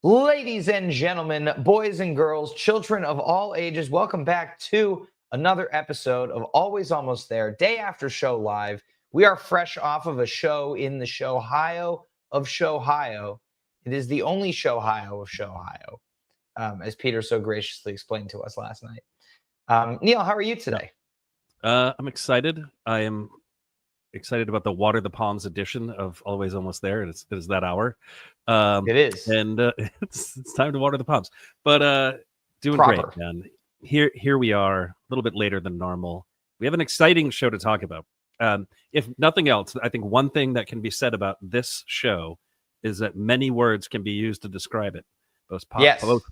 Ladies and gentlemen, boys and girls, children of all ages, welcome back to another episode of Always Almost There, day after show live. We are fresh off of a show in the Showhio of Showhio. It is the only Showhio of Showhio, as Peter so graciously explained to us last night. Neil, how are you today? I'm excited. I am excited about the Water the Palms edition of Always Almost There. It is that hour. It is. And it's time to water the palms. But doing Proper. great, man. Here we are, a little bit later than normal. We have an exciting show to talk about. If nothing else, I think one thing that can be said about this show is that many words can be used to describe it, both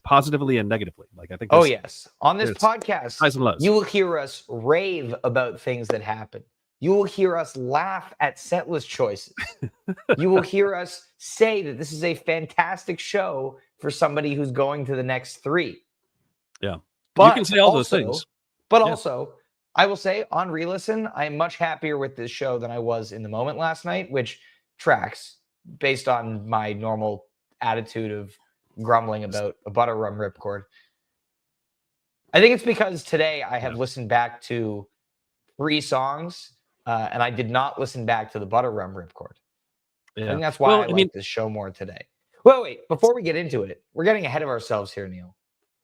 positively and negatively. Like I think. Oh yes, on this podcast, highs and lows. You will hear us rave about things that happen. You will hear us laugh at setlist choices. You will hear us say that this is a fantastic show for somebody who's going to the next three. Yeah, but you can say all those things. But also, I will say on re-listen, I am much happier with this show than I was in the moment last night, which tracks based on my normal attitude of grumbling about a butter rum ripcord. I think it's because today I have listened back to 3 songs, and I did not listen back to the butter rum ripcord. I think that's why I like this show more today. Wait, before we get into it, we're getting ahead of ourselves here, Neil.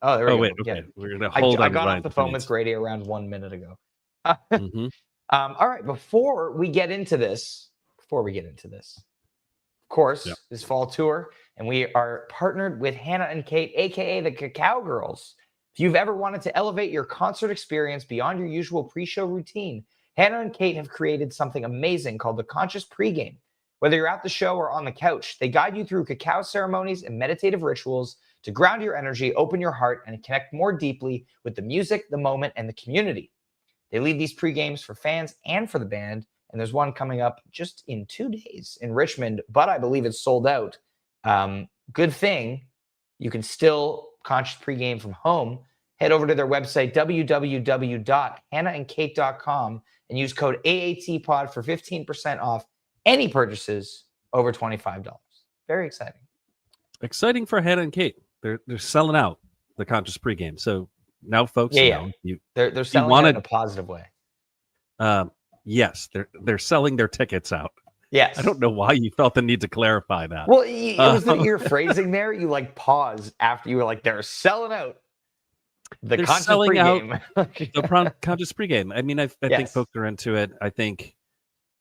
Oh, there we go. Wait, okay. We're gonna hold on. I got off the phone with Grady around 1 minute ago. All right, before we get into this, of course, this fall tour, and we are partnered with Hannah and Kait, aka the Cacao Girls. If you've ever wanted to elevate your concert experience beyond your usual pre-show routine, Hannah and Kait have created something amazing called the Conscious Pregame. Whether you're at the show or on the couch, they guide you through cacao ceremonies and meditative rituals to ground your energy, open your heart, and connect more deeply with the music, the moment, and the community. They lead these pre-games for fans and for the band, and there's one coming up just in 2 days in Richmond, but I believe it's sold out. Good thing you can still Conscious Pregame from home. Head over to their website, www.hannahandkait.com, and use code AATPOD for 15% off any purchases over $25. Very exciting. Exciting for Hannah and Kait. They're selling out the Conscious Pregame. So now, folks, they're selling it in a positive way. Yes, they're selling their tickets out. Yes. I don't know why you felt the need to clarify that. Well, it was your phrasing there. You paused after you were like, they're selling out. They're selling out the Conscious Pregame. I mean, I think folks are into it. I think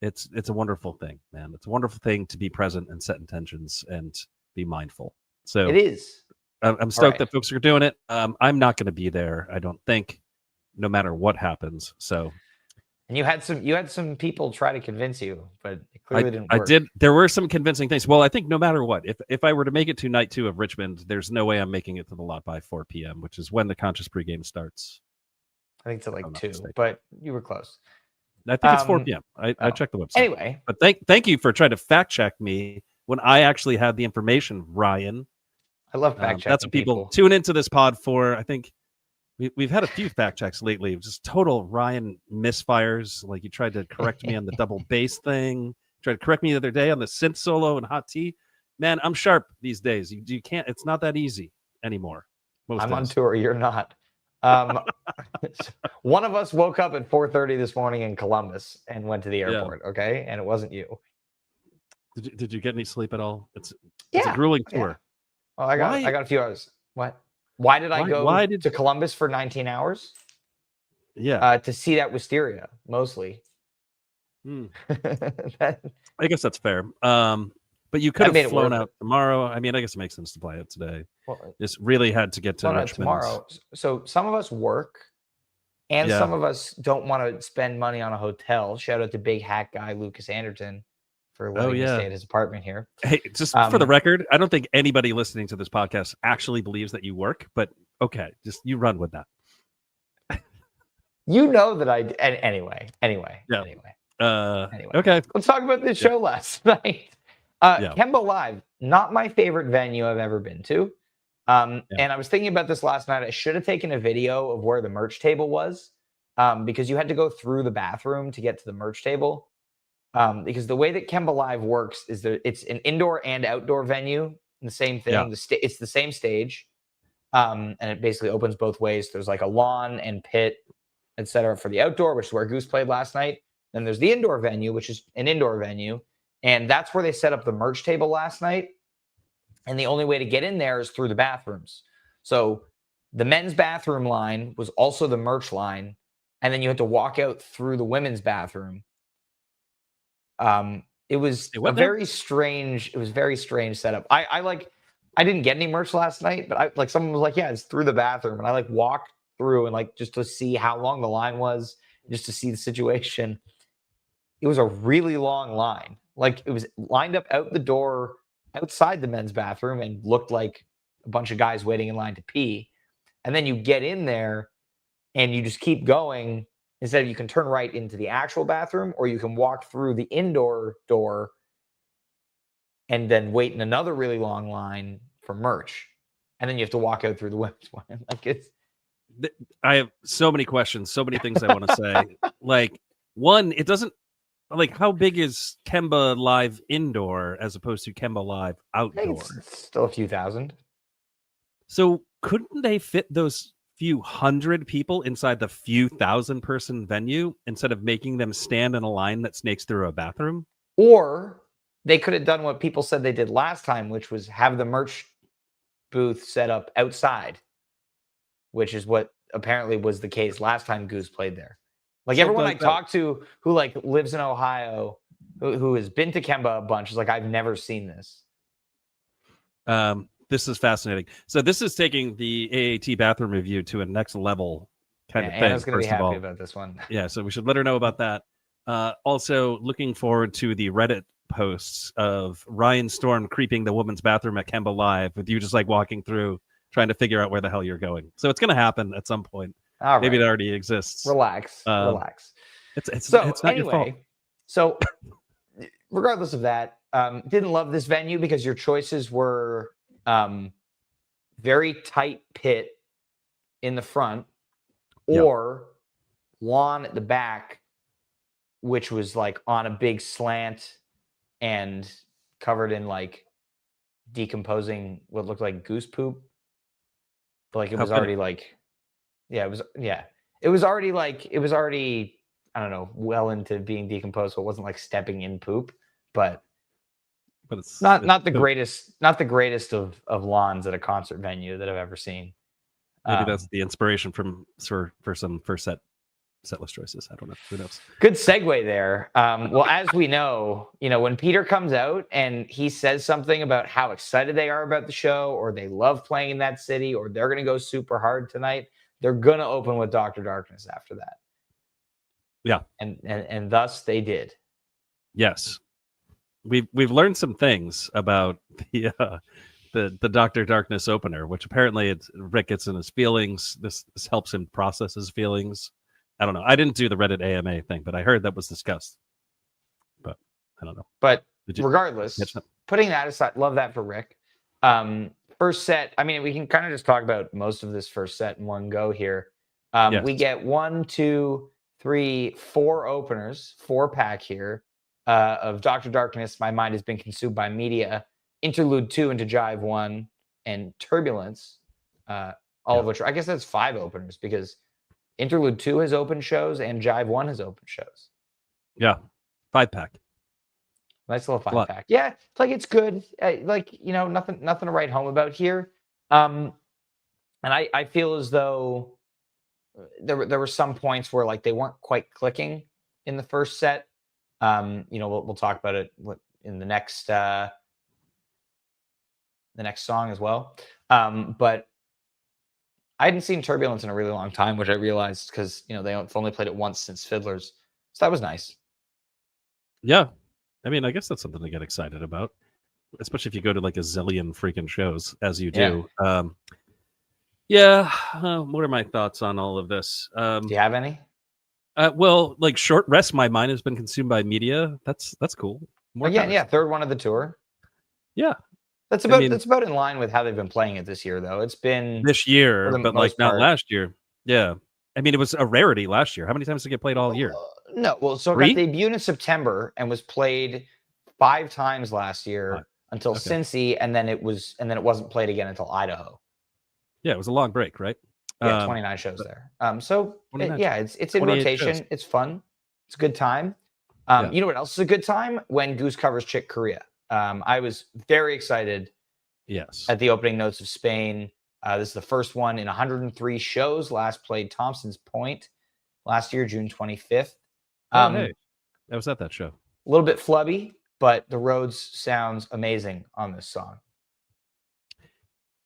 it's a wonderful thing, man. It's a wonderful thing to be present and set intentions and be mindful. So it is. I'm stoked that folks are doing it. I'm not going to be there, I don't think, no matter what happens. So, and you had some people try to convince you, but it clearly didn't work. I did. There were some convincing things. Well, I think no matter what, if I were to make it to night 2 of Richmond, there's no way I'm making it to the lot by 4 p.m., which is when the Conscious Pregame starts. I think to 2, but you were close. I think it's 4 p.m. I checked the website. Anyway, but thank you for trying to fact check me when I actually had the information, Ryan. I love fact checking. That's what people tune into this pod for. I think we've had a few fact checks lately. Just total Ryan misfires. Like you tried to correct me on the double bass thing. Tried to correct me the other day on the synth solo and hot tea. Man, I'm sharp these days. You can't. It's not that easy anymore. I'm on tour. You're not. One of us woke up at 4:30 this morning in Columbus and went to the airport. Yeah. Okay, and it wasn't you. Did you get any sleep at all? It's a grueling tour. Yeah. Oh, I got a few hours. What? Why did I go to Columbus for 19 hours? Yeah. To see that wisteria, mostly. I guess that's fair. But you could have flown out tomorrow. I mean, I guess it makes sense to fly out today. Well, just really had to get to Richmond tomorrow. So some of us work, and some of us don't want to spend money on a hotel. Shout out to big hat guy Lucas Anderton for letting us stay at his apartment here. Hey, just for the record, I don't think anybody listening to this podcast actually believes that you work, but okay, just you run with that. You know that I anyway. Okay. Let's talk about this show last night. Kemba Live, not my favorite venue I've ever been to. And I was thinking about this last night. I should have taken a video of where the merch table was, because you had to go through the bathroom to get to the merch table. Because the way that Kemba Live works is that it's an indoor and outdoor venue. the same thing. Yeah. It's the same stage, and it basically opens both ways. There's like a lawn and pit, etc. for the outdoor, which is where Goose played last night. Then there's the indoor venue, which is an indoor venue, and that's where they set up the merch table last night. And the only way to get in there is through the bathrooms. So the men's bathroom line was also the merch line, and then you had to walk out through the women's bathroom. It was a very strange. It was very strange setup. I didn't get any merch last night, but someone was like, "Yeah, it's through the bathroom," and I walked through and just to see how long the line was, just to see the situation. It was a really long line. It was lined up out the door outside the men's bathroom and looked like a bunch of guys waiting in line to pee. And then you get in there and you just keep going. Instead of, you can turn right into the actual bathroom, or you can walk through the indoor door and then wait in another really long line for merch. And then you have to walk out through the women's one. I have so many questions, so many things I want to say. One, it doesn't, how big is Kemba Live indoor as opposed to Kemba Live outdoor? It's still a few thousand. So couldn't they fit those few hundred people inside the few thousand person venue instead of making them stand in a line that snakes through a bathroom? Or they could have done what people said they did last time, which was have the merch booth set up outside, which is what apparently was the case last time Goose played there. Everyone I talked to who lives in Ohio, who has been to Kemba a bunch, is I've never seen this. This is fascinating. So this is taking the AAT bathroom review to a next level kind of thing. Anna's going to be happy about this one. Yeah, so we should let her know about that. Also, looking forward to the Reddit posts of Ryan Storm creeping the women's bathroom at Kemba Live with you just walking through, trying to figure out where the hell you're going. So it's going to happen at some point. All Maybe right. it already exists. Relax. It's not your fault. So regardless of that, didn't love this venue because your choices were very tight pit in the front or lawn at the back, which was on a big slant and covered in decomposing what looked like goose poop. But it was already it was already I don't know, well into being decomposed, so it wasn't stepping in poop, but it's not the greatest of lawns at a concert venue that I've ever seen. Maybe that's the inspiration for some first set list choices. I don't know. Who knows? Good segue there. Well, as we know, when Peter comes out and he says something about how excited they are about the show, or they love playing in that city, or they're going to go super hard tonight, they're going to open with Dr. Darkness after that. Yeah. And thus they did. Yes. We've learned some things about the Dr. Darkness opener, which apparently Rick gets in his feelings. This helps him process his feelings. I don't know. I didn't do the Reddit AMA thing, but I heard that was discussed. But I don't know. But regardless, putting that aside, love that for Rick. First set, I mean, we can kind of just talk about most of this first set in one go here. We get 1, 2, 3, 4 openers, 4-pack here of Dr. Darkness, My Mind Has Been Consumed by Media, Interlude 2 into Jive 1, and Turbulence, all of which I guess that's 5 openers because Interlude 2 has open shows and Jive 1 has open shows. Yeah, 5-pack. Nice little 5-pack. Yeah, it's good. Nothing to write home about here. And I feel as though there were some points where they weren't quite clicking in the first set. We'll talk about it in the next song as well. But I hadn't seen Turbulence in a really long time, which I realized because they've only played it once since Fiddlers, so that was nice. Yeah, I mean, I guess that's something to get excited about, especially if you go to a zillion freaking shows as you do. What are my thoughts on all of this? Do you have any? Well, Short Rest, My Mind Has Been Consumed by Media. That's cool. Third one of the tour. Yeah. That's about in line with how they've been playing it this year, though. It's been this year, but not last year. Yeah. I mean, it was a rarity last year. How many times did it get played all year? No. Well, so it got debuted in September and was played 5 times last year. until Cincy, and then it wasn't played again until Idaho. Yeah, it was a long break, right? Yeah, 29 shows there. It's in 28 rotation. shows. It's fun. It's a good time. You know what else is a good time? When Goose covers Chick Corea. I was very excited. Yes. At the opening notes of Spain. This is the first one in 103 shows. Last played Thompson's Point last year, June 25th. Hey, I was at that show. A little bit flubby, but the Rhodes sounds amazing on this song.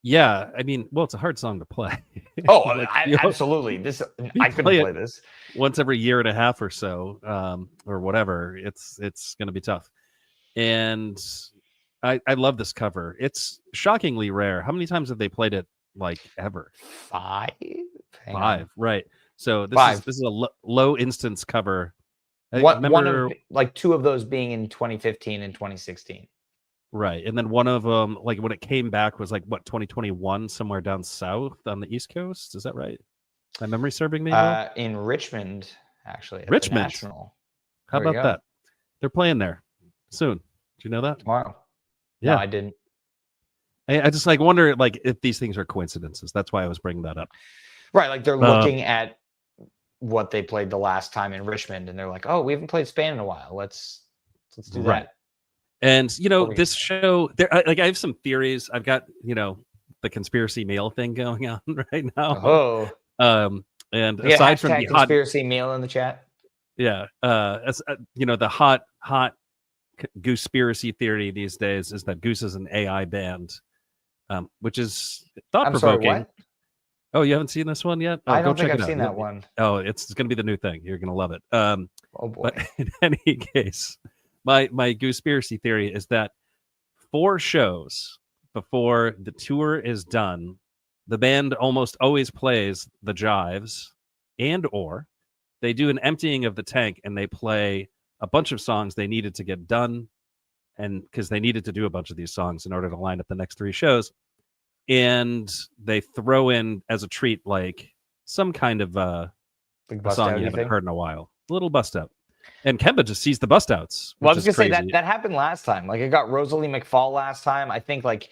Yeah, I mean, well, it's a hard song to play. Oh, absolutely. I couldn't play this once every year and a half or so, or whatever. It's going to be tough. And I love this cover. It's shockingly rare. How many times have they played it? Like ever? 5. Five, right? So this is a low instance cover. One of like 2 of those being in 2015 and 2016. Right. And then one of them, like when it came back, was like, what, 2021, somewhere down south on the East Coast? Is that right? My memory serving me well? In Richmond, actually. Richmond. National. How about that? They're playing there soon. Do you know that? Tomorrow. Yeah. No, I didn't. I just like wonder like if these things are coincidences. That's why I was bringing that up. Right. Like they're looking at what they played the last time in Richmond, and they're like, oh, we haven't played Spain in a while. Let's do that. And, this show, I have some theories. I've got, the conspiracy mail thing going on right now. Oh. And aside from the conspiracy mail in the chat. Yeah. The hot Goose-spiracy theory these days is that Goose is an AI band, which is thought-provoking. I'm sorry, what? Oh, you haven't seen this one yet? Oh, I don't think I've seen that one. Oh, it's going to be the new thing. You're going to love it. Oh, boy. But in any case... My Goosepiracy theory is that 4 shows before the tour is done, the band almost always plays the jives, or they do an emptying of the tank and they play a bunch of songs they needed to get done, and because they needed to do a bunch of these songs in order to line up the next 3 shows, and they throw in as a treat like some kind of a song you haven't heard in a while, a little bust out. And Kemba just sees the bust outs. Well, I was going to say that happened last time. Like it got Rosalie McFall last time. I think like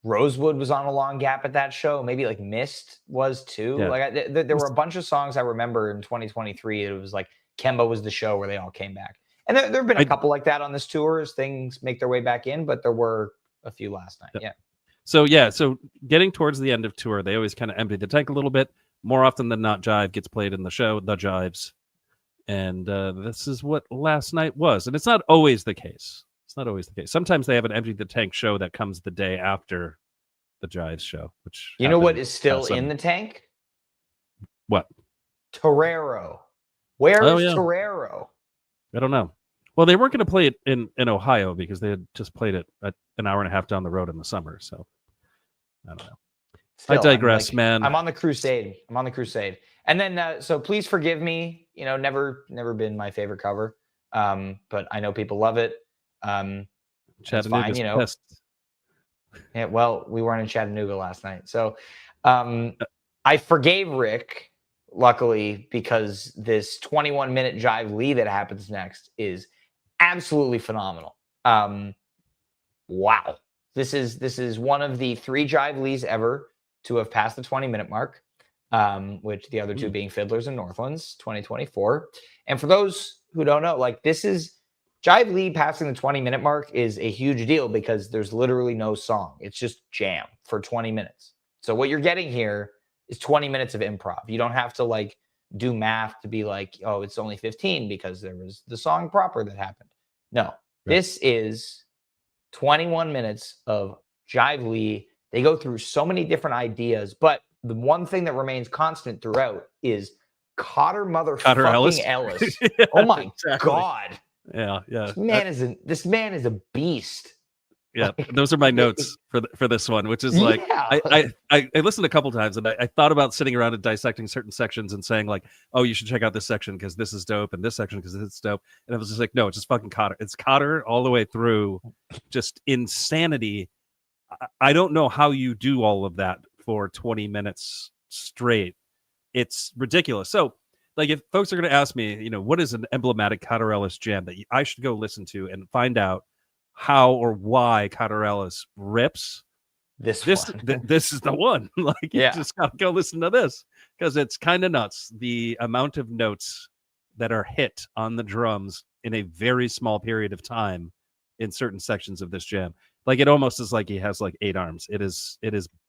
Rosewood was on a long gap at that show. Maybe like Mist was too. Yeah. Like there were a bunch of songs I remember in 2023. It was like Kemba was the show where they all came back. And there have been a couple like that on this tour as things make their way back in, but there were a few last night. Yeah. So getting towards the end of tour, they always kind of empty the tank a little bit. More often than not, jive gets played in the show, the jives. And this is what last night was. And it's not always the case. Sometimes they have an empty the tank show that comes the day after the Jives show. Which you know what is still in the tank? What? Torero. Where is Torero? I don't know. Well, they weren't going to play it in Ohio because they had just played it an hour and a half down the road in the summer. So I don't know. Still, I digress, man. I'm on the crusade. And then, so please forgive me. Never been my favorite cover. But I know people love it. Chattanooga's pissed. Yeah, well, we weren't in Chattanooga last night. So I forgave Rick, luckily, because this 21-minute jive lead that happens next is absolutely phenomenal. Wow. This is one of the 3 jive leads ever to have passed the 20-minute mark, which the other 2 being Fiddlers and Northlands, 2024. And for those who don't know, like this is Jive Lee passing the 20-minute mark is a huge deal because there's literally no song. It's just jam for 20 minutes. So what you're getting here is 20 minutes of improv. You don't have to like do math to be like, oh, it's only 15 because there was the song proper that happened. No, This is 21 minutes of Jive Lee. They go through so many different ideas, but the one thing that remains constant throughout is Cotter motherfucking Ellis. Yeah, oh my God. Yeah. This man is a beast. Yeah, those are my notes for this one, which is like I listened a couple times and I thought about sitting around and dissecting certain sections and saying like, oh, you should check out this section because this is dope and this section because it's dope. And I was just like, no, it's just fucking Cotter. It's Cotter all the way through, just insanity. I don't know how you do all of that for 20 minutes straight. It's ridiculous. So like if folks are going to ask me, what is an emblematic Cotter Ellis jam that I should go listen to and find out how or why Cotterellis rips, This this one. this is the one. Like, you Yeah. just gotta go listen to this, because it's kind of nuts the amount of notes that are hit on the drums in a very small period of time in certain sections of this jam. Like, it almost is like he has like 8 arms. It is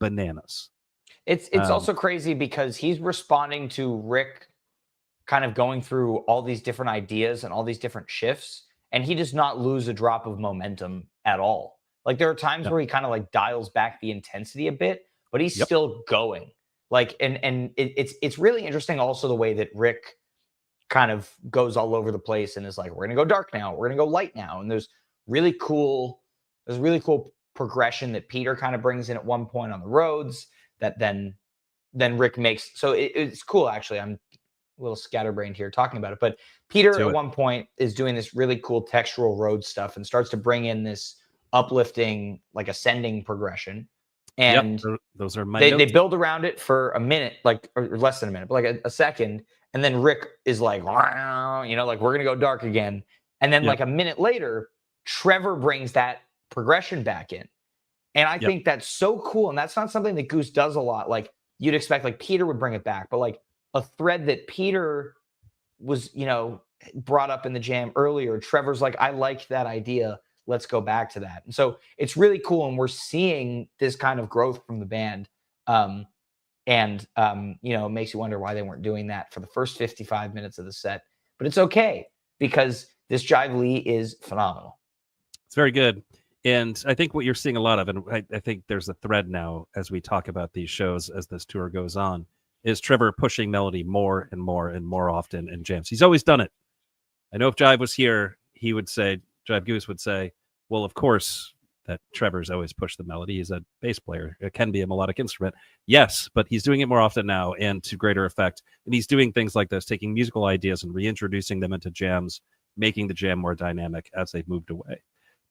bananas. It's also crazy because he's responding to Rick kind of going through all these different ideas and all these different shifts, and he does not lose a drop of momentum at all. Like, there are times Yep. where he kind of like dials back the intensity a bit, but he's Yep. still going. Like, it's really interesting also the way that Rick kind of goes all over the place and is like, we're gonna go dark now, we're gonna go light now, and there's really cool progression that Peter kind of brings in at one point on the Rhodes that then Rick makes. So it's cool, actually. I'm a little scatterbrained here talking about it, but Peter at one point is doing this really cool textural Rhodes stuff and starts to bring in this uplifting, like ascending progression. And those are my they build around it for a minute, like, or less than a minute, but like a second. And then Rick is like, you know, like, we're going to go dark again. And then like a minute later, Trevor brings that progression back in. And I think that's so cool. And that's not something that Goose does a lot. Like, you'd expect like Peter would bring it back, but like a thread that Peter was, you know, brought up in the jam earlier, Trevor's like, I liked that idea. Let's go back to that. And so it's really cool. And we're seeing this kind of growth from the band. You know, it makes you wonder why they weren't doing that for the first 55 minutes of the set. But it's okay, because this Jive Lee is phenomenal. It's very good. And I think what you're seeing a lot of, and I think there's a thread now as we talk about these shows as this tour goes on, is Trevor pushing melody more and more and more often in jams. He's always done it. I know if Jive was here, he would say, Jive Goose would say, well, of course, that Trevor's always pushed the melody. He's a bass player. It can be a melodic instrument. Yes, but he's doing it more often now and to greater effect. And he's doing things like this, taking musical ideas and reintroducing them into jams, making the jam more dynamic as they've moved away.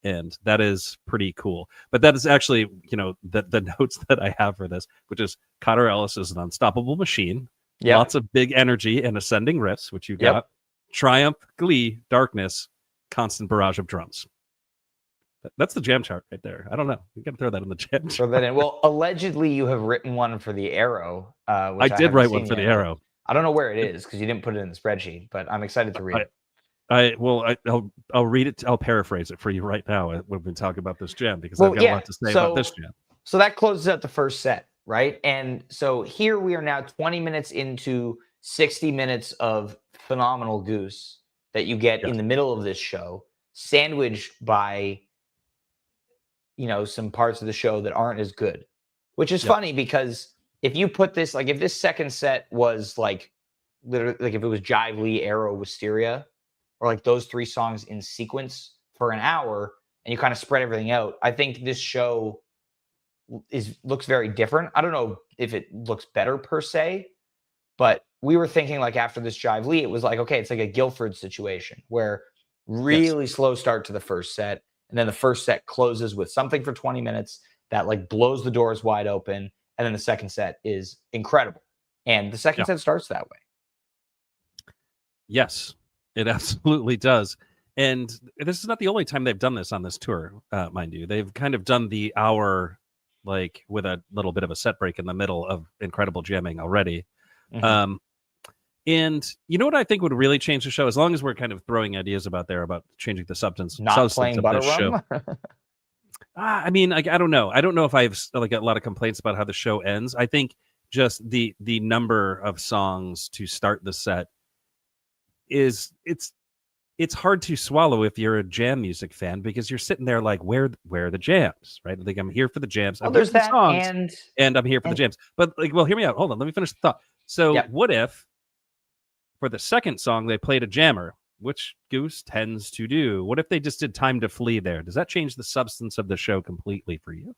And that is pretty cool. But that is actually, you know, the notes that I have for this, which is Cotterellis is an unstoppable machine. Yep. Lots of big energy and ascending riffs, which you got. Yep. Triumph, glee, darkness, constant barrage of drums. That's the jam chart right there. I don't know. You got to throw that in the jam chart. Throw that in. Well, allegedly you have written one for the Arrow. I did write one for the Arrow. I don't know where it is because you didn't put it in the spreadsheet, but I'm excited to read it. I'll read it. I'll paraphrase it for you right now when we've been talking about this jam, because I've got a lot to say about this jam. So that closes out the first set, right? And so here we are now 20 minutes into 60 minutes of phenomenal Goose that you get in the middle of this show, sandwiched by, you know, some parts of the show that aren't as good, which is funny because if you put this, like, if this second set was like, literally, like if it was Jive Lee, Arrow, Wisteria, or like those 3 songs in sequence for an hour, and you kind of spread everything out, I think this show looks very different. I don't know if it looks better per se, but we were thinking like after this Jive Lee, it was like, okay, it's like a Guilford situation where really slow start to the first set, and then the first set closes with something for 20 minutes that like blows the doors wide open, and then the second set is incredible. And the second set starts that way. Yes. It absolutely does. And this is not the only time they've done this on this tour, mind you. They've kind of done the hour, like, with a little bit of a set break in the middle of incredible jamming already. Mm-hmm. And you know what I think would really change the show, as long as we're kind of throwing ideas about changing the substance. Not playing Butter Rum? I mean, like, I don't know. I don't know if I have like a lot of complaints about how the show ends. I think just the number of songs to start the set it's hard to swallow if you're a jam music fan, because you're sitting there like, where are the jams, right? Like, I'm here for the jams. Well, there's that, songs, and I'm here for the jams. But like, well, hear me out. Hold on, let me finish the thought. So what if for the second song they played a jammer, which Goose tends to do? What if they just did Time to Flee there? Does that change the substance of the show completely for you?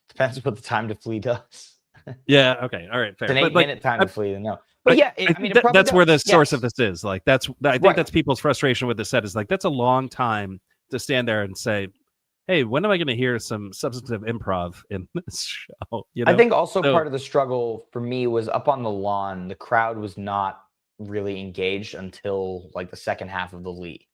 Depends what the Time to Flee does. Yeah. Okay. All right. Fair. It's an 8-minute Time to Flee. No. But yeah, I mean, that's where the source of this is. Like, I think that's people's frustration with the set, is like, that's a long time to stand there and say, hey, when am I going to hear some substantive improv in this show? You know? I think also part of the struggle for me was up on the lawn. The crowd was not really engaged until like the second half of the Lee.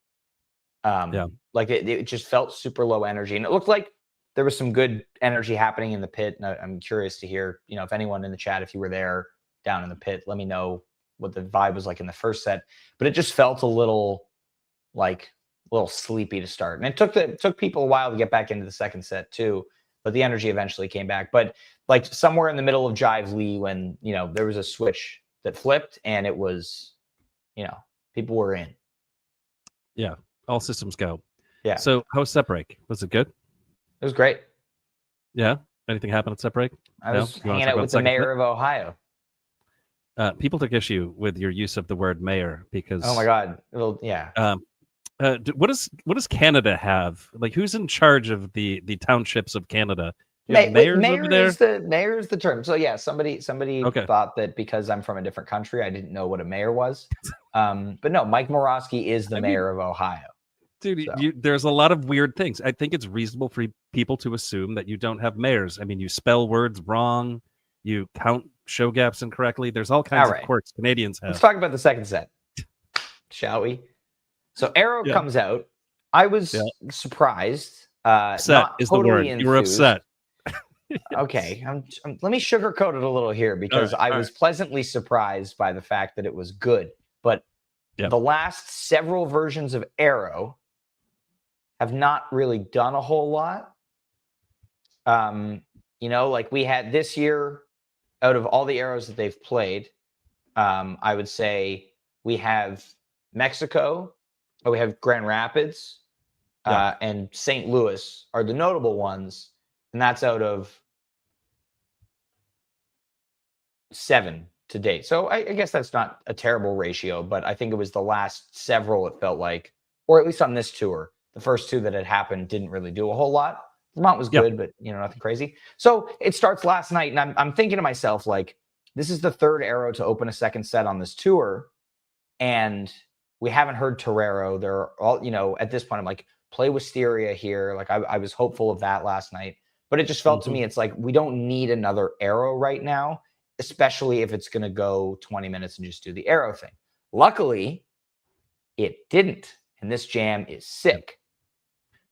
Like it just felt super low energy, and it looked like there was some good energy happening in the pit. And I'm curious to hear, if anyone in the chat, if you were there down in the pit, let me know what the vibe was like in the first set. But it just felt a little sleepy to start, and it took people a while to get back into the second set too. But the energy eventually came back. But like somewhere in the middle of Jive Lee, when there was a switch that flipped, and it was, people were in. Yeah, all systems go. Yeah. So how was set break? Was it good? It was great. Yeah. Anything happened at set break? I was hanging out with the mayor of Ohio. People took issue with your use of the word mayor because. Oh my God! Well, yeah. What does Canada have? Like, who's in charge of the townships of Canada? Mayor is the term. So yeah, somebody thought that because I'm from a different country, I didn't know what a mayor was. But no, Mike Morawski is the mayor of Ohio. Dude, so. There's a lot of weird things. I think it's reasonable for people to assume that you don't have mayors. I mean, you spell words wrong, you count show gaps incorrectly. There's all kinds of quirks Canadians have. Let's talk about the second set, shall we? So Arrow comes out. I was surprised. Upset is the word. You were upset. Okay, let me sugarcoat it a little here, because I was pleasantly surprised by the fact that it was good. But the last several versions of Arrow have not really done a whole lot. Like we had this year, out of all the Arrows that they've played, I would say we have Mexico, or we have Grand Rapids, and St. Louis are the notable ones. And that's out of 7 to date. So I guess that's not a terrible ratio, but I think it was the last several, it felt like, or at least on this tour, the first 2 that had happened didn't really do a whole lot. Vermont was good, but nothing crazy. So it starts last night, and I'm thinking to myself, like, this is the third Arrow to open a second set on this tour, and we haven't heard Torero. They're all, at this point, I'm like, play Wisteria here. Like I was hopeful of that last night. But it just felt to me, it's like, we don't need another Arrow right now, especially if it's going to go 20 minutes and just do the Arrow thing. Luckily, it didn't. And this jam is sick.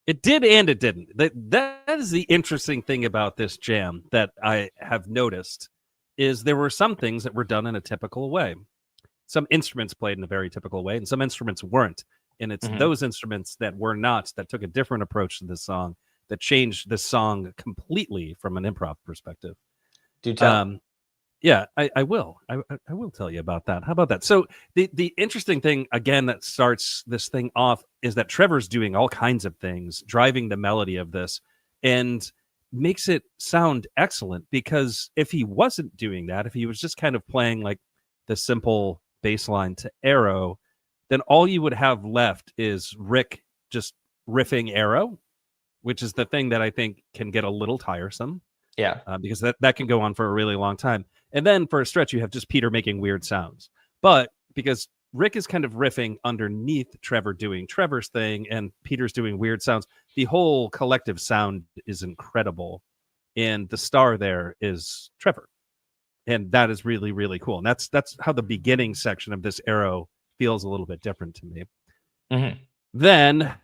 It did and it didn't. That is the interesting thing about this jam that I have noticed, is there were some things that were done in a typical way. Some instruments played in a very typical way, and some instruments weren't. And it's those instruments that were not, that took a different approach to this song, that changed the song completely from an improv perspective. Do tell. Yeah, I will. I will tell you about that. How about that? So the interesting thing, again, that starts this thing off is that Trevor's doing all kinds of things, driving the melody of this, and makes it sound excellent. Because if he wasn't doing that, if he was just kind of playing like the simple bass line to Arrow, then all you would have left is Rick just riffing Arrow, which is the thing that I think can get a little tiresome. Yeah. Because that can go on for a really long time. And then for a stretch, you have just Peter making weird sounds. But because Rick is kind of riffing underneath Trevor doing Trevor's thing, and Peter's doing weird sounds, the whole collective sound is incredible. And the star there is Trevor. And that is really, really cool. And that's how the beginning section of this Arrow feels a little bit different to me. Mm-hmm. Then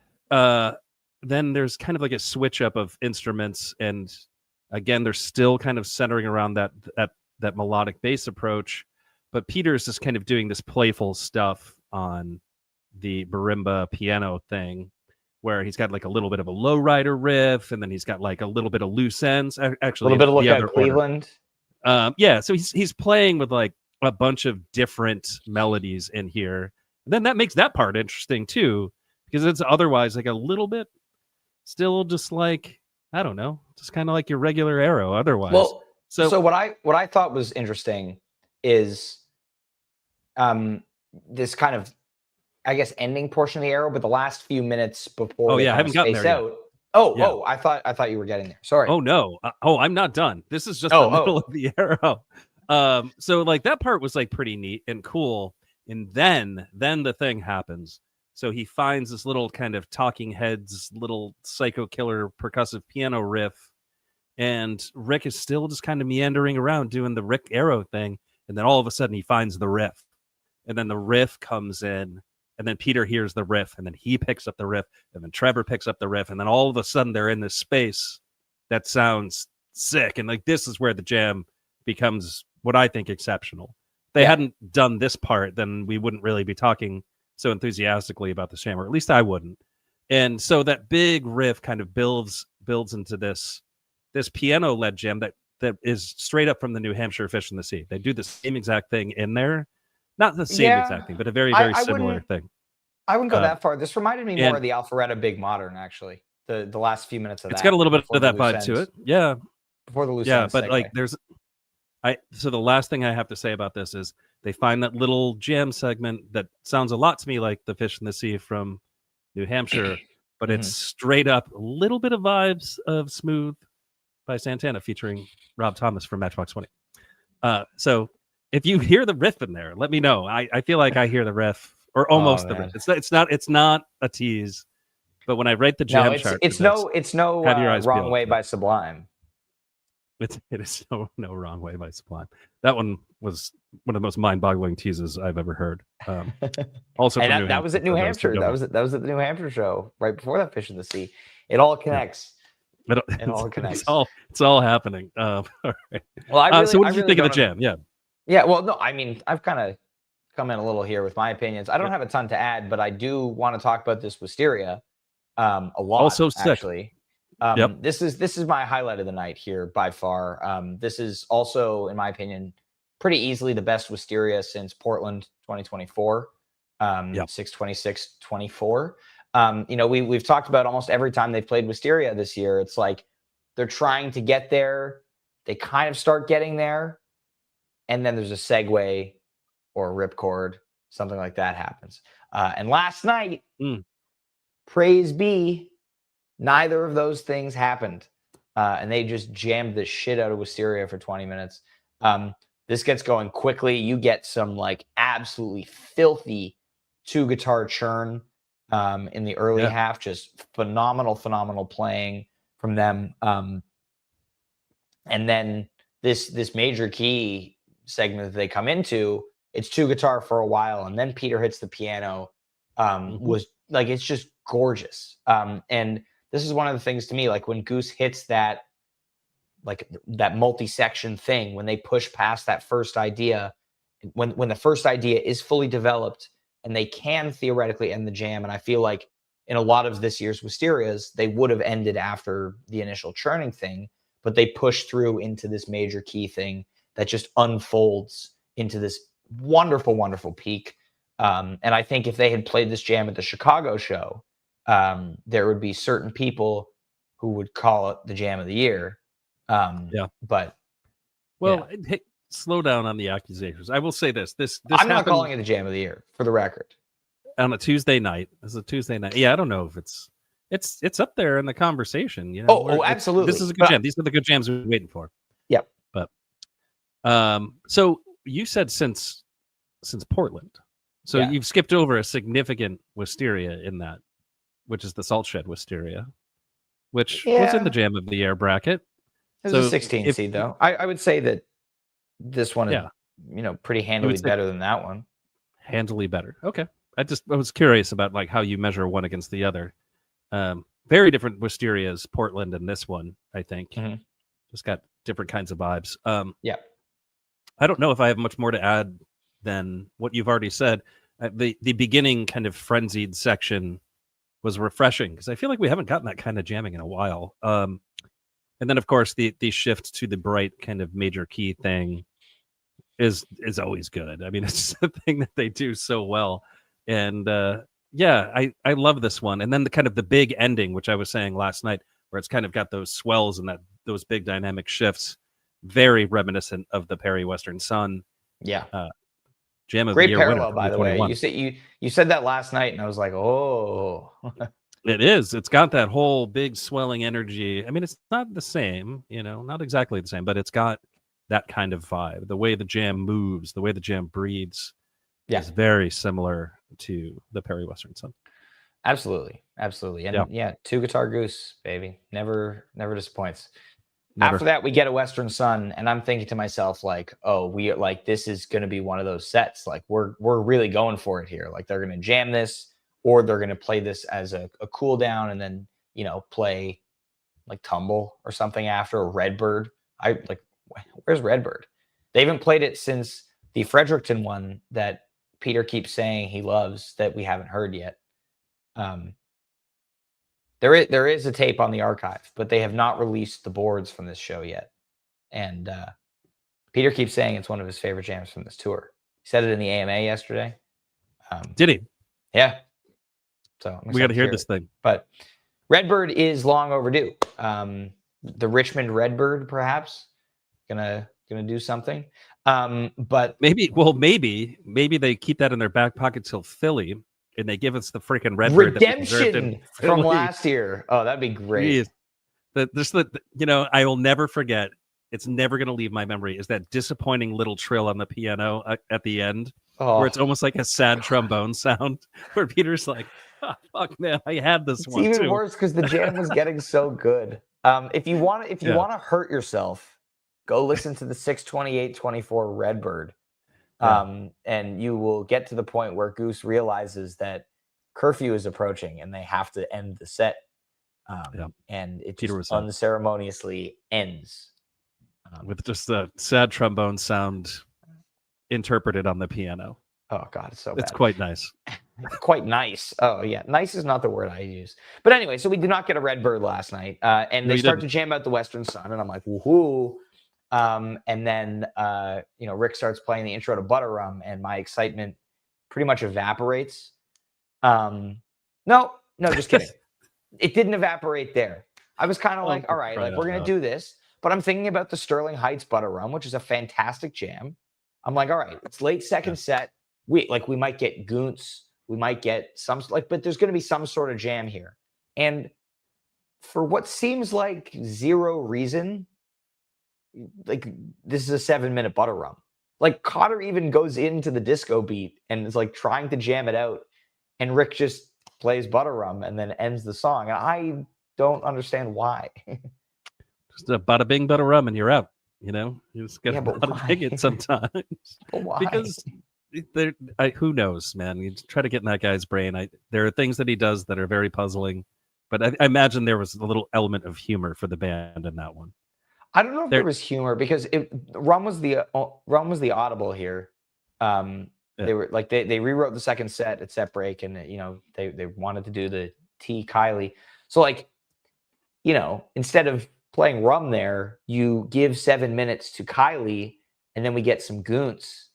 there's kind of like a switch up of instruments, and again, they're still kind of centering around that melodic bass approach, but Peter's just kind of doing this playful stuff on the marimba piano thing, where he's got like a little bit of a lowrider riff, and then he's got like a little bit of loose ends. Actually, a little bit of look at Cleveland. So he's playing with like a bunch of different melodies in here. And then that makes that part interesting too, because it's otherwise like a little bit still just like, I don't know, just kind of like your regular Arrow otherwise. Well, so what I thought was interesting is this kind of, I guess, ending portion of the Arrow, but the last few minutes before I haven't gotten there yet. I thought you were getting there. Sorry. Oh no. I'm not done. This is just the middle of the Arrow. So like that part was like pretty neat and cool. And then the thing happens. So he finds this little kind of Talking Heads, little psycho killer percussive piano riff. And Rick is still just kind of meandering around doing the Rick Arrow thing. And then all of a sudden he finds the riff. And then the riff comes in. and then Peter hears the riff, and then he picks up the riff, and then Trevor picks up the riff, and then all of a sudden they're in this space that sounds sick. And like, this is where the jam becomes what I think exceptional. If they hadn't done this part, then we wouldn't really be talking so enthusiastically about the jam, or at least I wouldn't. And so that big riff kind of builds into this piano led jam that is straight up from the New Hampshire Fish in the Sea. They do the same exact thing in there. Not the same exact thing, but a very, very similar thing. I wouldn't go that far. This reminded me more of the Alpharetta Big Modern, actually. The last few minutes of that. It's got a little bit of that vibe to it. Yeah. Before the loose ends. But like so the last thing I have to say about this is they find that little jam segment that sounds a lot to me like the Fish in the Sea from New Hampshire, but it's straight up a little bit of vibes of Smooth by Santana featuring Rob Thomas from Matchbox 20. So if you hear the riff in there, let me know. I feel like I hear the riff, or almost the riff. It's not a tease, but when I write the jam chart, it's no Wrong Way by Sublime. It is no Wrong Way by Sublime. That one was one of the most mind-boggling teases I've ever heard. Also, and that was at New Hampshire. That was at the New Hampshire show right before that Fish in the Sea. It all connects. It all connects. It's all happening. All right. Well, so what did you think of the jam? Yeah. Well, no, I mean, I've kind of come in a little here with my opinions. I don't have a ton to add, but I do want to talk about this Wisteria a lot. Also sick. Actually. This is my highlight of the night here by far. This is also, in my opinion, pretty easily the best Wisteria since Portland 2024. 6/26/24. We've talked about almost every time they've played Wisteria this year. It's like they're trying to get there. They kind of start getting there, and then there's a segue or a ripcord, something like that happens. And last night, praise be, neither of those things happened. And they just jammed the shit out of Wisteria for 20 minutes. This gets going quickly. You get some like absolutely filthy 2-guitar churn in the early half. Just phenomenal playing from them. And then this major key segment that they come into, it's 2-guitar for a while, and then Peter hits the piano. Was like, it's just gorgeous. And this is one of the things to me, like when Goose hits that multi-section thing, when they push past that first idea, when the first idea is fully developed and they can theoretically end the jam. And I feel like in a lot of this year's Wisterias, they would have ended after the initial churning thing, but they push through into this major key thing that just unfolds into this wonderful peak. And I think if they had played this jam at the Chicago show, there would be certain people who would call it the jam of the year. But hey, slow down on the accusations. I will say this I'm not calling it the jam of the year, for the record. On a Tuesday night. This is a Tuesday night. Yeah, I don't know if it's up there in the conversation. Absolutely. This is a good jam. These are the good jams we're waiting for. Yep. But so you said since Portland. So you've skipped over a significant Wisteria in that, which is the Salt Shed Wisteria, which was in the Jam of the Year bracket. It was a 16 seed, though. I would say that this one is, pretty handily better than that one. Handily better. Okay. I was curious about like how you measure one against the other. Very different Wisterias, Portland and this one, I think. Just got different kinds of vibes. I don't know if I have much more to add than what you've already said. The beginning kind of frenzied section was refreshing because I feel like we haven't gotten that kind of jamming in a while. And then, of course, the shift to the bright kind of major key thing is always good. I mean, it's a thing that they do so well. And I love this one. And then the big ending, which I was saying last night, where it's kind of got those swells and those big dynamic shifts, very reminiscent of the Perry Western Sun. Jam of the Year parallel, winner, by the way. You said that last night, and I was like, oh. It is. It's got that whole big swelling energy. I mean, it's not the same, not exactly the same, but it's got that kind of vibe. The way the jam moves, the way the jam breathes is very similar to the Perry Western Sun. Absolutely. And 2-guitar Goose, baby. Never disappoints. Never. After that, we get a Western Sun, and I'm thinking to myself, like, oh, this is going to be one of those sets. Like, we're really going for it here. Like, they're going to jam this, or they're going to play this as a cool down, and then play like Tumble or something after, or Redbird. Where's Redbird? They haven't played it since the Fredericton one that Peter keeps saying he loves that we haven't heard yet. There is a tape on the archive, but they have not released the boards from this show yet. And Peter keeps saying it's one of his favorite jams from this tour. He said it in the AMA yesterday. Did he? Yeah. So we got to hear this thing. But Redbird is long overdue. The Richmond Redbird, perhaps, gonna do something. But maybe they keep that in their back pocket till Philly. And they give us the freaking Redbird redemption from last year. Oh, that'd be great. I will never forget. It's never going to leave my memory. Is that disappointing little trill on the piano at the end, where it's almost like a sad trombone sound, where Peter's like, oh, "Fuck, man, I had this one." It's even worse because the jam was getting so good. If you want to hurt yourself, go listen to the 6:28:24 Redbird. And you will get to the point where Goose realizes that curfew is approaching and they have to end the set. And it just unceremoniously ends. With just a sad trombone sound interpreted on the piano. Oh, God, it's so bad. It's quite nice. Quite nice. Oh, yeah. Nice is not the word I use. But anyway, so we did not get a Redbird last night. And they start to jam out the Western Sun. And I'm like, woohoo. And then, Rick starts playing the intro to Butter Rum, and my excitement pretty much evaporates. No, just kidding. It didn't evaporate there. I was kind of like, all right, like we're going to do this, but I'm thinking about the Sterling Heights Butter Rum, which is a fantastic jam. I'm like, all right, it's late second set. We might get Goose. We might get but there's going to be some sort of jam here. And for what seems like zero reason, like this is a 7-minute Butter Rum. Like Cotter even goes into the disco beat and is like trying to jam it out, and Rick just plays Butter Rum and then ends the song. And I don't understand why. Just a bada bing, Butter Rum, and you're out. You just got to bing it sometimes. Why? Because who knows, man? You try to get in that guy's brain. There are things that he does that are very puzzling, but I imagine there was a little element of humor for the band in that one. I don't know if there was humor because Rum was the audible here. They were like they rewrote the second set at set break, and they wanted to do the T Kylie. So instead of playing Rum there, you give 7 minutes to Kylie, and then we get some Goons.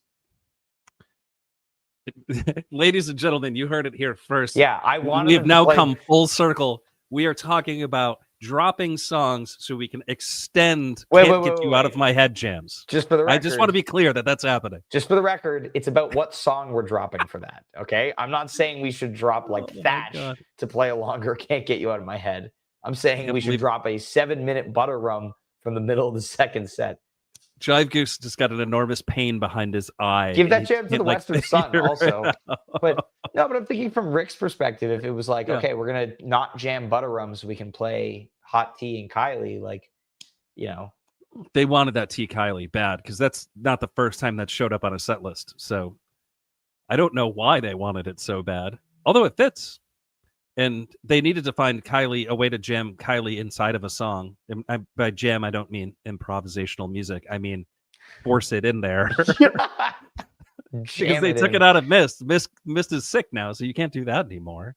Ladies and gentlemen, you heard it here first. Yeah, we have now come full circle. We are talking about dropping songs so we can extend get you out of my head jams. Just for the record, I just want to be clear that that's happening. Just for the record, it's about what song we're dropping for that. Okay, I'm not saying we should drop Thatch to play a longer Can't Get You Out of My Head. I'm saying we should drop a 7-minute Butter Rum from the middle of the second set. Jive Goose just got an enormous pain behind his eye. Give that jam to the Western Sun also. But I'm thinking from Rick's perspective, if it was like, okay, we're going to not jam Butter Rum so we can play Hot Tea and Kylie, They wanted that Tea Kylie bad because that's not the first time that showed up on a set list. So I don't know why they wanted it so bad, although it fits. And they needed to find a way to jam Kylie inside of a song. And by jam, I don't mean improvisational music. I mean, force it in there. Because they took it out of Mist. Mist is sick now, so you can't do that anymore.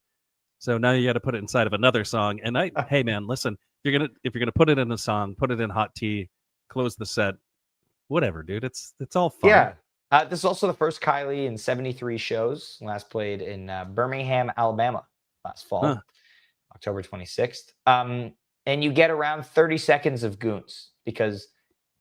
So now you got to put it inside of another song. And hey man, listen, if you're gonna put it in a song, put it in Hot Tea, close the set, whatever, dude. It's all fun. Yeah. This is also the first Kylie in 73 shows. Last played in Birmingham, Alabama. Last fall, October 26th. And you get around 30 seconds of Goons because,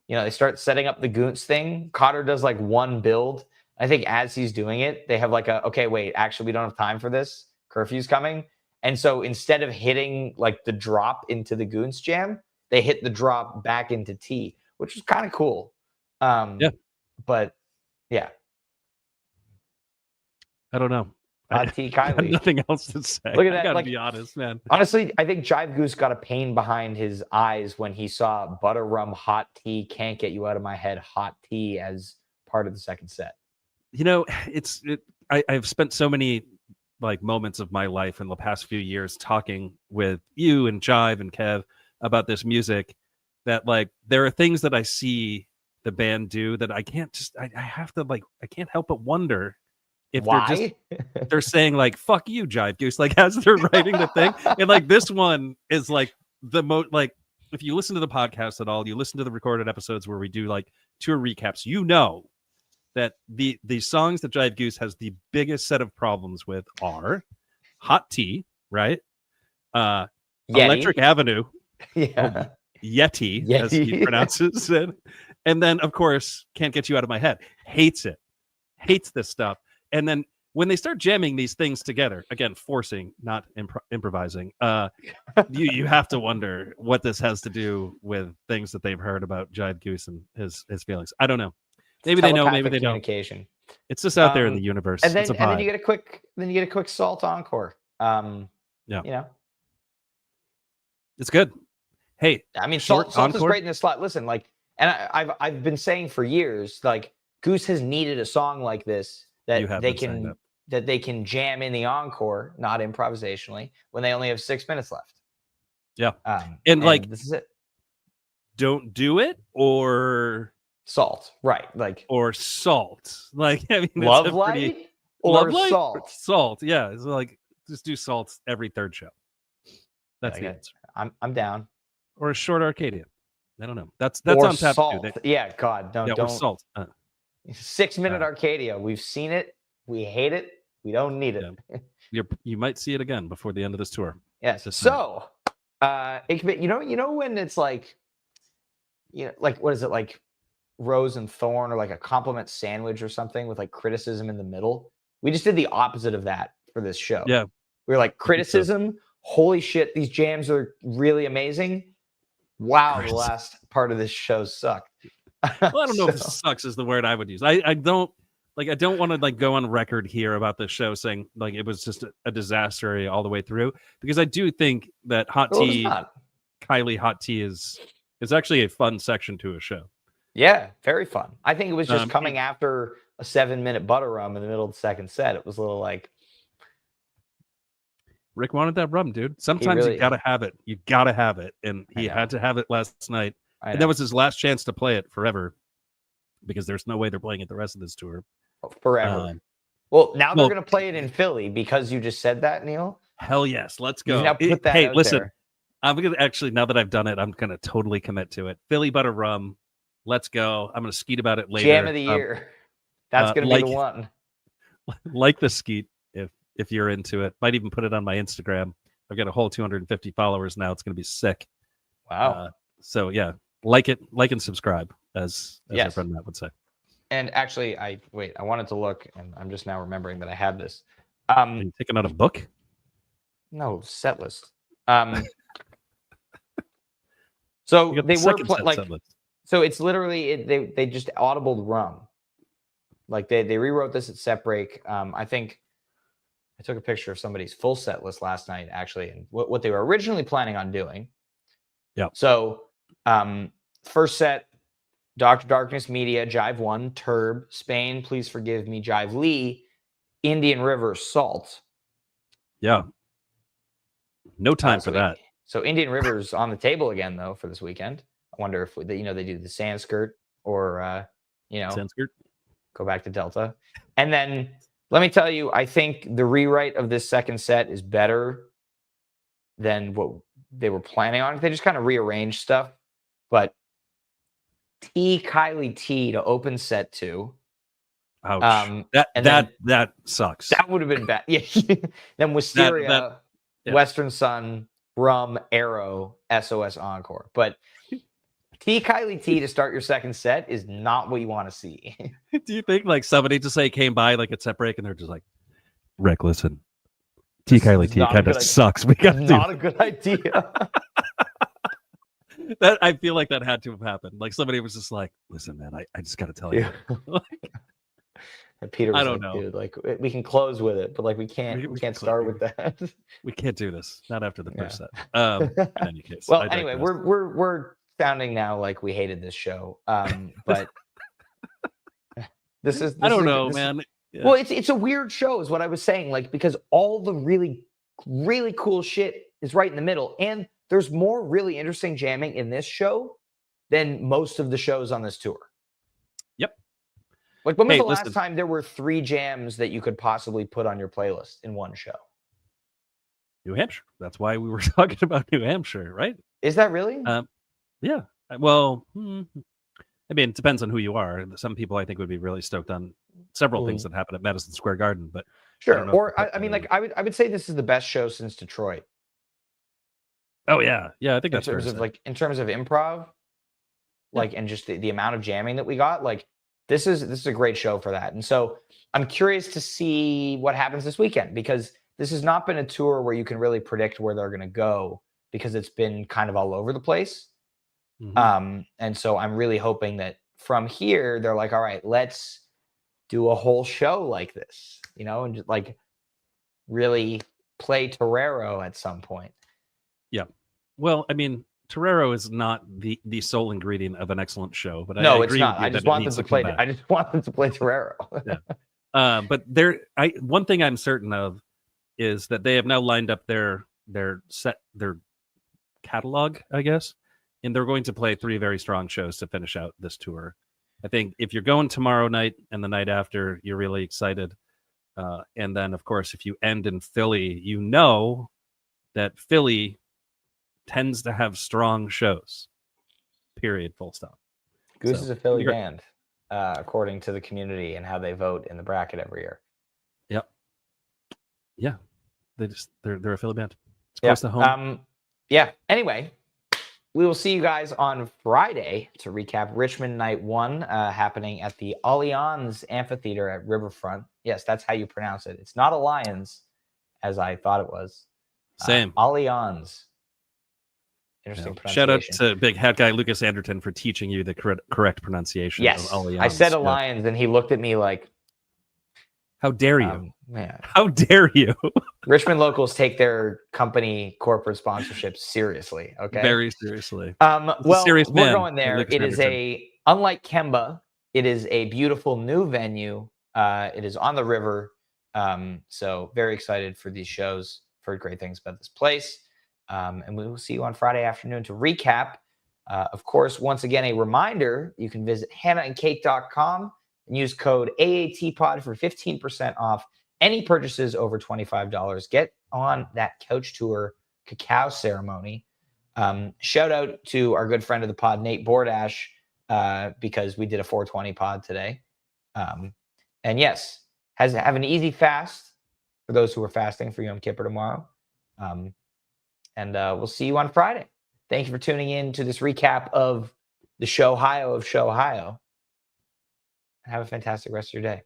they start setting up the Goons thing. Cotter does like one build. I think as he's doing it, they have okay, wait, actually, we don't have time for this. Curfew's coming. And so instead of hitting like the drop into the Goons jam, they hit the drop back into T, which was kind of cool. But yeah. I don't know. Hot tea, I got Kylie. nothing else to say. Look at that, I gotta like- be honest, man. Honestly, I think Jive Goose got a pain behind his eyes when he saw butter rum hot tea, can't get you out of my head hot tea as part of the second set. You know, I've spent so many like moments of my life in the past few years talking with you and Jive and Kev about this music that like there are things that I see the band do that I can't just I have to like I can't help but wonder if Why? they're saying like fuck you Jive Goose like as they're writing the thing. And like this one is like the most like if you listen to the podcast at all, you listen to the recorded episodes where we do like tour recaps, you know that the songs that Jive Goose has the biggest set of problems with are Hot Tea, right? Electric Avenue, Yeah. Yeti, as he pronounces it. And then, of course, Can't Get You Out of My Head. Hates it. Hates this stuff. And then when they start jamming these things together, again, forcing, not improvising, you have to wonder what this has to do with things that they've heard about Jive Goose and his feelings. I don't know. Maybe they know, maybe they don't. It's just out there in the universe. And then you get a quick Salt encore. Yeah. You know. It's good. Hey, I mean, Salt is great in this slot. Listen, like, and I've been saying for years, like, Goose has needed a song like this that they can jam in the encore, not improvisationally, when they only have 6 minutes left. Yeah. And like this is it. Don't do it or Salt, right? Like or Salt. Like I mean, Love Light or Salt. Salt, yeah. It's like just do Salt every third show. That's the answer. I'm down. Or a short Arcadia. I don't know. That's or on tap Salt. too. Yeah, God, don't. Or Salt. 6-minute Arcadia. We've seen it. We hate it. We don't need it. Yeah. You might see it again before the end of this tour. Yes. So, it can be, you know when it's like, like what is it, like Rose and Thorn, or like a compliment sandwich or something with like criticism in the middle? We just did the opposite of that for this show. Yeah. We were like, criticism. Holy shit, these jams are really amazing. Wow, the last part of this show sucked. Well, I don't know if sucks is the word I would use. I don't want to like go on record here about this show saying like it was just a disaster all the way through, because I do think that Hot Tea, Kylie Hot Tea is actually a fun section to a show. Yeah, very fun. I think it was just coming after a 7-minute butter rum in the middle of the second set. It was a little like, Rick wanted that rum, dude. Sometimes you gotta have it. You gotta have it, and he had to have it last night. And that was his last chance to play it forever, because there's no way they're playing it the rest of this tour. Forever. Well, now they're going to play it in Philly because you just said that, Neil. Hell yes, let's go. Now put that out listen, there. I'm going to actually, now that I've done it, I'm going to totally commit to it. Philly butter rum. Let's go. I'm going to skeet about it later. Jam of the year. That's going to be the one. Like the skeet if you're into it. Might even put it on my Instagram. I've got a whole 250 followers now. It's going to be sick. Wow. So yeah, like and subscribe, as our friend Matt would say. And actually, I wanted to look, and I'm just now remembering that I had this. Are you taking out a book? No, set list. So they were like, so it's literally they just audibled rum. Like they rewrote this at set break. I think I took a picture of somebody's full set list last night, actually, and what they were originally planning on doing. Yeah. So first set, Dr. Darkness Media, Jive 1, Turb, Spain, Please Forgive Me, Jive Lee, Indian River, Salt. Yeah. No time for that. So Indian River's on the table again, though, for this weekend. I wonder if they do the Sanskrit or Sanskrit. Go back to Delta. And then let me tell you, I think the rewrite of this second set is better than what they were planning on. They just kind of rearranged stuff. But Kylie T to open set 2. Ouch. That sucks. That would have been bad. Yeah. Then Wisteria, Western Sun, Rum, Arrow, SOS Encore. But Kylie T to start your second set is not what you want to see. Do you think like somebody just came by like at set break and they're just like, Rick, listen, Kylie T kind of sucks. We got not a good idea. That I feel like that had to have happened. Like somebody was just like, listen, man, I just got to tell you. And Peter I was don't like, know. dude, like we can close with it, but like we can't start with that. We can't do this. Not after the first set. In any case. Well, I anyway, digress. we're sounding now like we hated this show. But this is I don't know, man. Yeah. Well, it's a weird show, is what I was saying. Like, because all the really, really cool shit is right in the middle, and there's more really interesting jamming in this show than most of the shows on this tour. Yep. Like, when was the last time there were 3 jams that you could possibly put on your playlist in one show? New Hampshire. That's why we were talking about New Hampshire, right? Is that really? Yeah. Well, I mean, it depends on who you are. Some people I think would be really stoked on several things that happen at Madison Square Garden, but sure. Or I mean, like I would say this is the best show since Detroit. Oh yeah, I think that's in terms of like in terms of improv, like and just the amount of jamming that we got. Like this is a great show for that. And so I'm curious to see what happens this weekend, because this has not been a tour where you can really predict where they're going to go, because it's been kind of all over the place. And so I'm really hoping that from here they're like, all right, let's do a whole show like this, and just like really play Torero at some point. Yeah. Well, I mean, Torero is not the sole ingredient of an excellent show, but no, I it's agree not. with you I just want them to play. I just want them to play Torero. Yeah. But one thing I'm certain of is that they have now lined up their catalog, I guess, and they're going to play 3 very strong shows to finish out this tour. I think if you're going tomorrow night and the night after, you're really excited. And then, of course, if you end in Philly, you know that Philly tends to have strong shows. Period. Full stop. Goose is a Philly band, according to the community and how they vote in the bracket every year. Yep. Yeah. They're a Philly band. It's close to home. Yeah. Anyway, we will see you guys on Friday to recap Richmond Night 1, happening at the Allianz Amphitheater at Riverfront. Yes, that's how you pronounce it. It's not Alliance, as I thought it was. Same. Allianz. Interesting pronunciation. Shout out to big hat guy Lucas Anderton for teaching you the correct pronunciation of Allianz. I said Allianz, and he looked at me like, how dare you? Man. How dare you? Richmond locals take their company corporate sponsorships seriously. Okay. Very seriously. Well, serious we're going there. It is unlike Kemba, it is a beautiful new venue. It is on the river. So very excited for these shows. Heard great things about this place. And we will see you on Friday afternoon to recap. Of course, once again, a reminder, you can visit hannahandkait.com and use code AATPOD for 15% off any purchases over $25. Get on that couch tour cacao ceremony. Shout out to our good friend of the pod, Nate Bordash, because we did a 420 pod today. And yes, have an easy fast for those who are fasting for Yom Kippur tomorrow. And we'll see you on Friday. Thank you for tuning in to this recap of the Show-Hio of Show-Hio. Have a fantastic rest of your day.